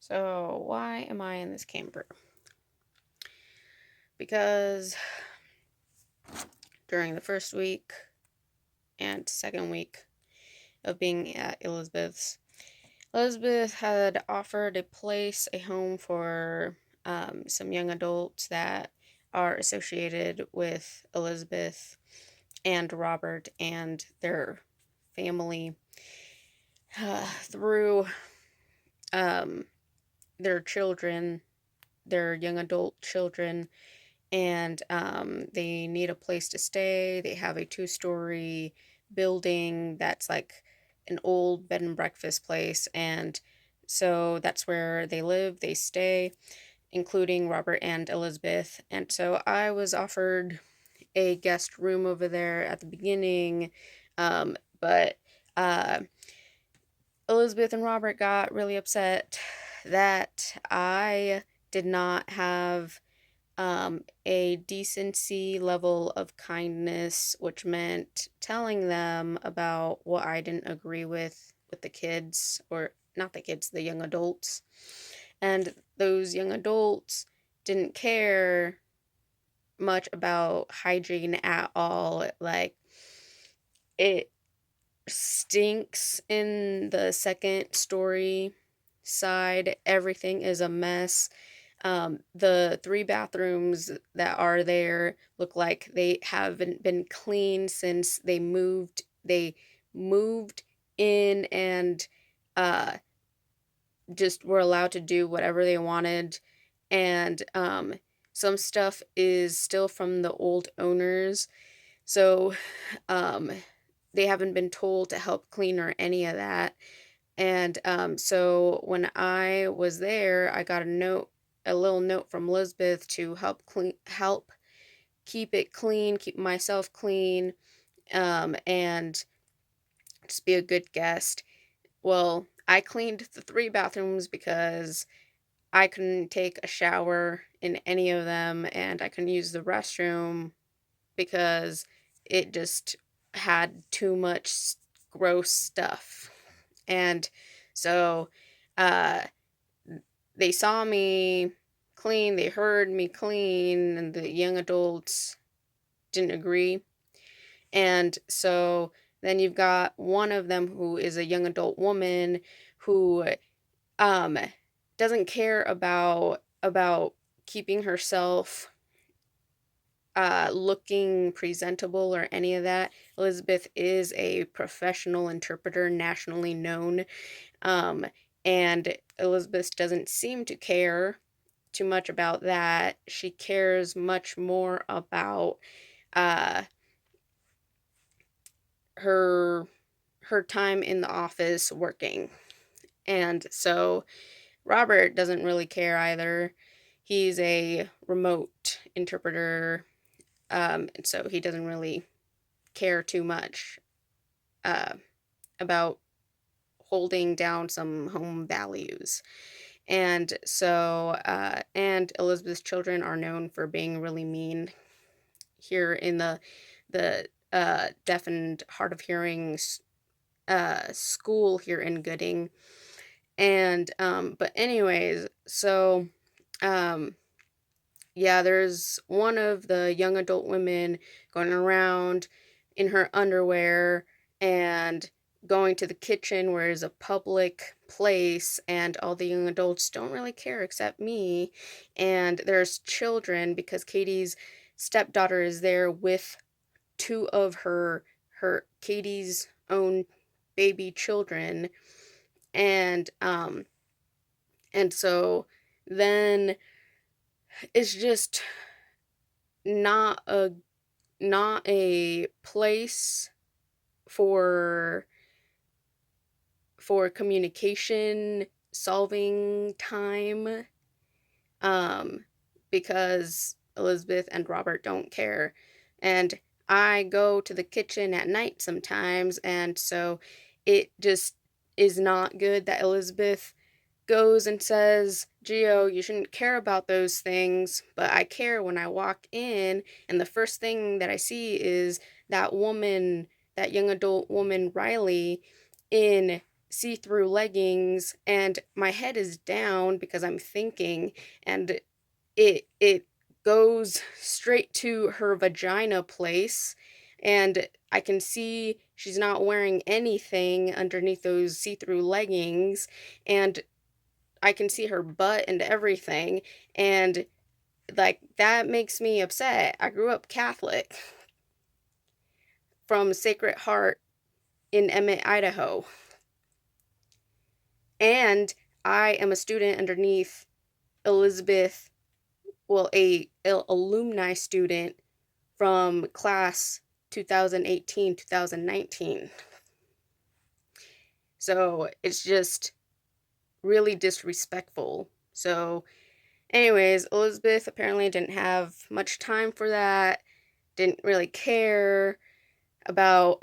So, why am I in this camper? Because during the first week and second week of being at Elizabeth's, Elizabeth had offered a place, a home for some young adults that are associated with Elizabeth and Robert and their family through um, their children, their young adult children, and they need a place to stay. They have a two-story building that's like an old bed and breakfast place, and so that's where they live, they stay, including Robert and Elizabeth. And so I was offered a guest room over there at the beginning, but uh, Elizabeth and Robert got really upset that I did not have a decency level of kindness, which meant telling them about what I didn't agree with the kids, or not the kids, the young adults. And those young adults didn't care much about hygiene at all. Like, it stinks in the second story side. Everything is a mess. The three bathrooms that are there look like they haven't been cleaned since they moved. They moved in and uh, just were allowed to do whatever they wanted. And some stuff is still from the old owners. So um, they haven't been told to help clean or any of that. And so when I was there, I got a little note from Elizabeth to help keep it clean, keep myself clean, and just be a good guest. Well, I cleaned the three bathrooms because I couldn't take a shower in any of them, and I couldn't use the restroom because it just had too much gross stuff. And so uh, they saw me clean, they heard me clean, and the young adults didn't agree. And so then you've got one of them who is a young adult woman who um doesn't care about keeping herself looking presentable or any of that. Elizabeth is a professional interpreter, nationally known, um, and Elizabeth doesn't seem to care too much about that. She cares much more about uh, her her time in the office working. And so Robert doesn't really care either. He's a remote interpreter, and so he doesn't really care too much uh, about holding down some home values. And so, and Elizabeth's children are known for being really mean here in the deaf and hard of hearing school here in Gooding. And but anyways, so um yeah, there's one of the young adult women going around in her underwear and going to the kitchen where it's a public place, and all the young adults don't really care except me. And there's children because Katie's stepdaughter is there with two of her Katie's own baby children. And and so then it's just not a not a place for communication solving time, um because Elizabeth and Robert don't care. And I go to the kitchen at night sometimes, and so it just is not good that Elizabeth goes and says, Geo, you shouldn't care about those things, but I care when I walk in, and the first thing that I see is that woman, that young adult woman, Riley, in see-through leggings, and my head is down because I'm thinking, and it goes straight to her vagina place, and I can see she's not wearing anything underneath those see-through leggings, and I can see her butt and everything, and like that makes me upset. I grew up Catholic from Sacred Heart in Emmett, Idaho, and I am a student underneath Elizabeth, well, a alumni student from class 2018, 2019. So it's just really disrespectful. So, anyways, Elizabeth apparently didn't have much time for that, didn't really care about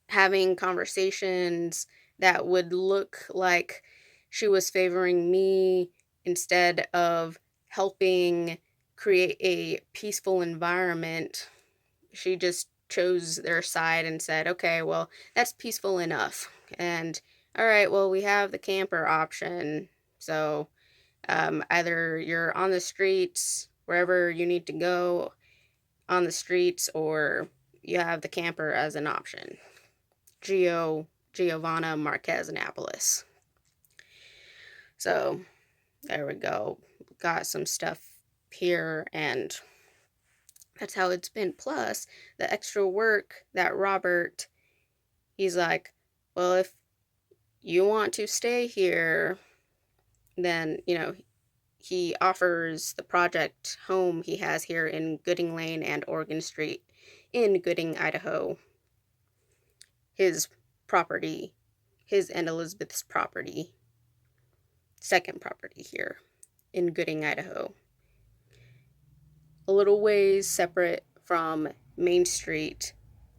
having conversations that would look like she was favoring me instead of helping create a peaceful environment. She just chose their side and said, okay, well, that's peaceful enough. And all right, well, we have the camper option. So either you're on the streets, wherever you need to go on the streets, or you have the camper as an option. Giovanna Marquez Annapolis. So there we go. Got some stuff here, and that's how it's been. Plus, the extra work that Robert, he's like, well, if you want to stay here, then, he offers the project home he has here in Gooding Lane and Oregon Street in Gooding, Idaho. His property, his and Elizabeth's property, second property here in Gooding, Idaho. A little ways separate from Main Street,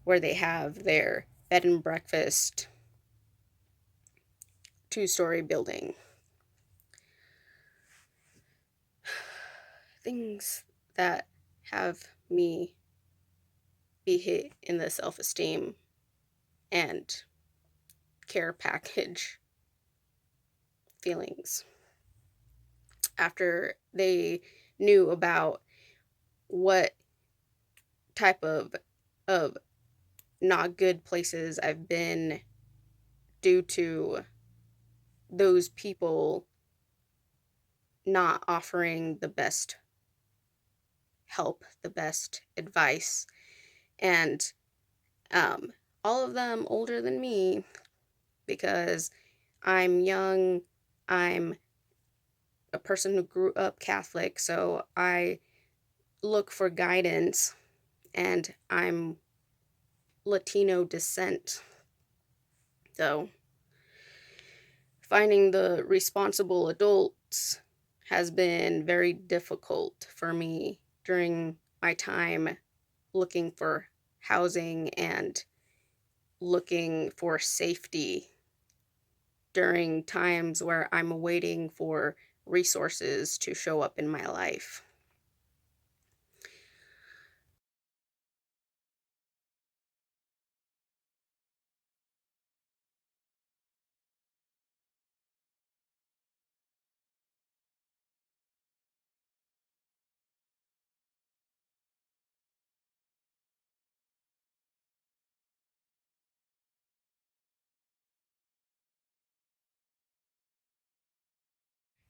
where they have their bed and breakfast 2-story building. Things that have me be hit in the self-esteem and care package feelings after they knew about what type of not good places I've been due to those people not offering the best help, the best advice, and all of them older than me, because I'm young, I'm a person who grew up Catholic, so I look for guidance, and I'm Latino descent. So finding the responsible adults has been very difficult for me during my time looking for housing and looking for safety during times where I'm waiting for resources to show up in my life.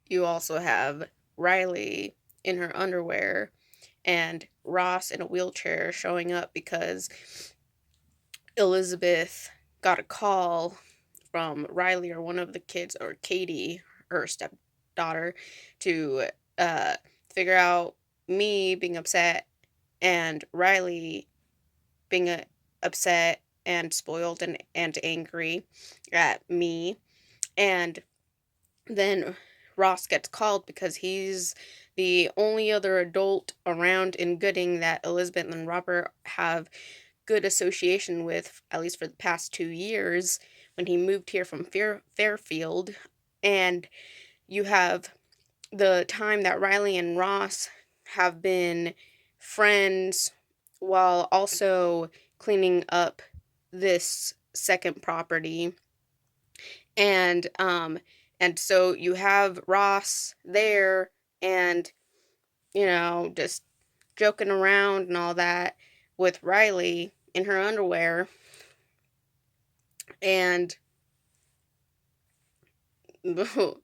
You also have Riley in her underwear and Ross in a wheelchair showing up because Elizabeth got a call from Riley or one of the kids, or Katie, her stepdaughter, to uh, figure out me being upset and Riley being upset and spoiled and angry at me. And then Ross gets called because he's the only other adult around in Gooding that Elizabeth and Robert have good association with, at least for the past 2 years, when he moved here from Fairfield. And you have the time that Riley and Ross have been friends while also cleaning up this second property. And so you have Ross there, and just joking around and all that with Riley in her underwear. And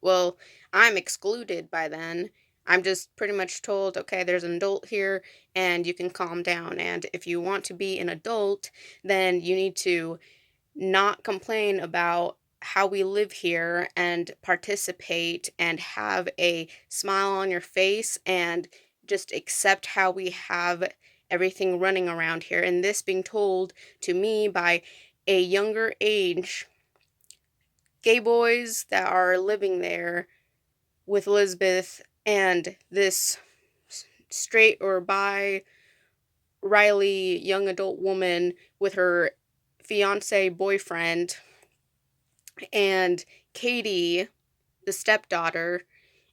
well, I'm excluded by then. I'm just pretty much told, okay, there's an adult here and you can calm down. And if you want to be an adult, then you need to not complain about how we live here and participate and have a smile on your face and just accept how we have everything running around here. And this being told to me by a younger age gay boys that are living there with Elizabeth and this straight or bi Riley young adult woman with her fiance boyfriend, and Katie, the stepdaughter.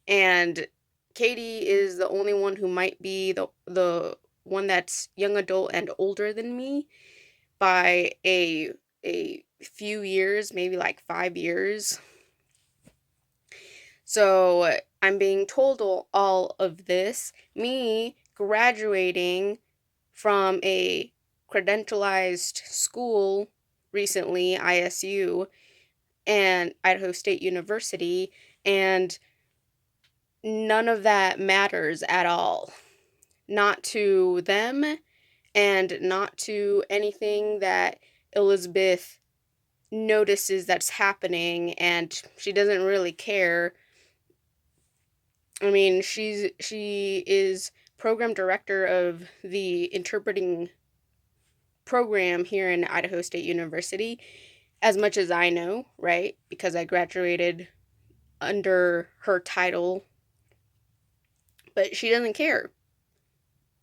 And Katie is the only one who might be the one that's young adult and older than me by a few years, maybe like 5 years. So I'm being told all of this, me graduating from a credentialized school recently, ISU, and Idaho State University, and none of that matters at all. Not to them, and not to anything that Elizabeth notices that's happening, and she doesn't really care. I mean, she is program director of the interpreting program here in Idaho State University, as much as I know, right? Because I graduated under her title, but she doesn't care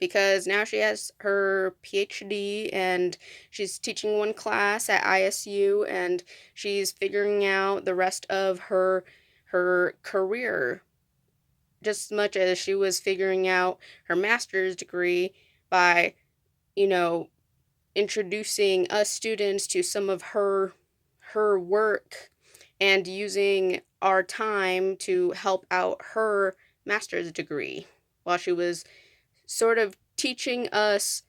because now she has her PhD and she's teaching one class at ISU, and she's figuring out the rest of her career just as much as she was figuring out her master's degree by, you know, introducing us students to some of her work and using our time to help out her master's degree while she was sort of teaching us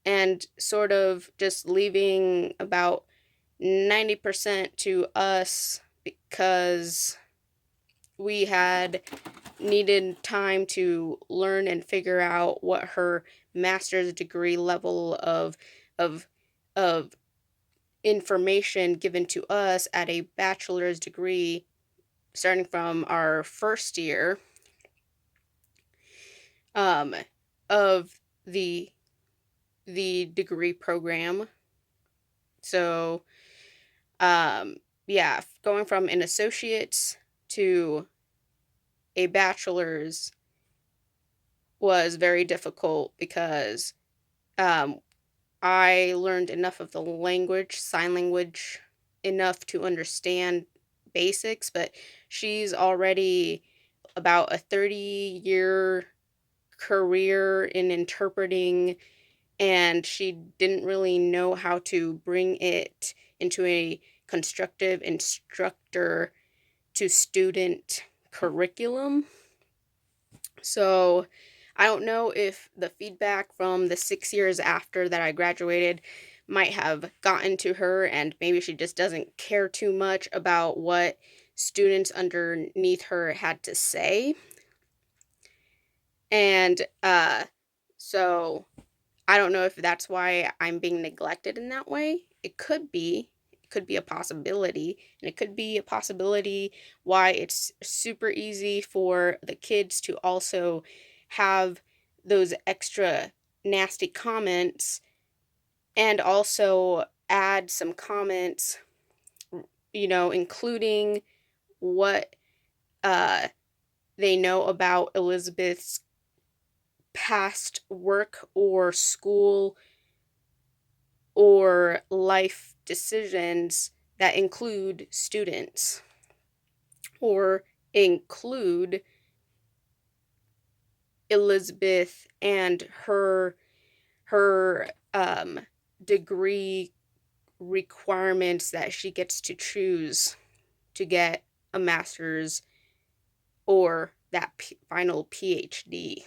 and sort of just leaving about 90% to us because we had needed time to learn and figure out what her master's degree level of of information given to us at a bachelor's degree starting from our first year um of the degree program. So yeah, going from an associate's to a bachelor's was very difficult because um, I learned enough of the language, sign language, enough to understand basics, but she's already about a 30-year career in interpreting, and she didn't really know how to bring it into a constructive instructor to student curriculum. So I don't know if the feedback from the 6 years after that I graduated might have gotten to her, and maybe she just doesn't care too much about what students underneath her had to say. And so I don't know if that's why I'm being neglected in that way. It could be. It could be a possibility. And it could be a possibility why it's super easy for the kids to also have those extra nasty comments and also add some comments, including what uh, they know about Elizabeth's past work or school or life decisions that include students or include Elizabeth and her degree requirements that she gets to choose to get a master's or that final PhD.